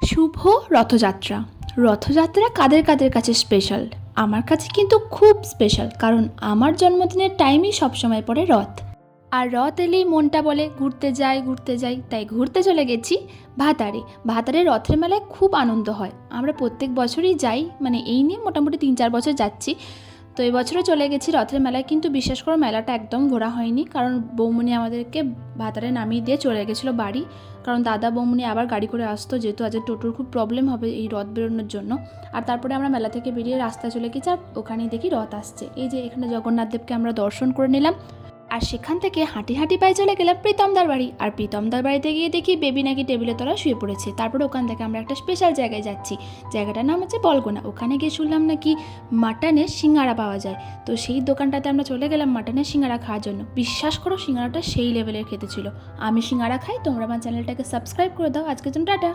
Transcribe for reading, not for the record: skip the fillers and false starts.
শুভ রথযাত্রা। রথযাত্রা কাদের কাদের কাছে স্পেশাল? আমার কাছে কিন্তু খুব স্পেশাল, কারণ আমার জন্মদিনের টাইমই সবসময় পড়ে রথ। আর রথ এলেই মনটা বলে ঘুরতে যাই ঘুরতে যাই, তাই ঘুরতে চলে গেছি ভাতারে। ভাতারে রথের মেলায় খুব আনন্দ হয়, আমরা প্রত্যেক বছরই যাই, মানে এই নিয়ে মোটামুটি 3-4 বছর যাচ্ছি। তো এই বছরও চলে গেছি রথের মেলায়, কিন্তু বিশ্বাস করো মেলাটা একদম ঘোরা হয়নি, কারণ বৌমনি আমাদেরকে ভাতারে নামিয়ে দিয়ে চলে গেছিলো বাড়ি। কারণ দাদা বৌমনি আবার গাড়ি করে আসতো, যেহেতু আজ টোটোর খুব প্রবলেম হবে এই রথ বেরোনোর জন্য। আর তারপরে আমরা মেলা থেকে বেরিয়ে রাস্তায় চলে গেছি, আর ওখানেই দেখি রথ আসছে। এই যে এখানে জগন্নাথ দেবকে আমরা দর্শন করে নিলাম, আর সেখান থেকে হাঁটি হাঁটি পায়ে চলে গেলাম প্রীতমদার বাড়ি। আর প্রীতমদার বাড়িতে গিয়ে দেখি বেবি নাকি টেবিলের তলায় শুয়ে পড়েছে। তারপরে ওখান থেকে আমরা একটা স্পেশাল জায়গায় যাচ্ছি, জায়গাটার নাম হচ্ছে বলগোনা। ওখানে গিয়ে শুনলাম নাকি মাটনের সিঙ্গারা পাওয়া যায়, তো সেই দোকানটাতে আমরা চলে গেলাম মাটনের সিঙ্গারা খাওয়ার জন্য। বিশ্বাস করো সিঙ্গারাটা সেই লেভেলের খেতে ছিল। আমি সিঙ্গারা খাই, তোমরা আমার চ্যানেলটাকে সাবস্ক্রাইব করে দাও। আজকের জন্য টাটা।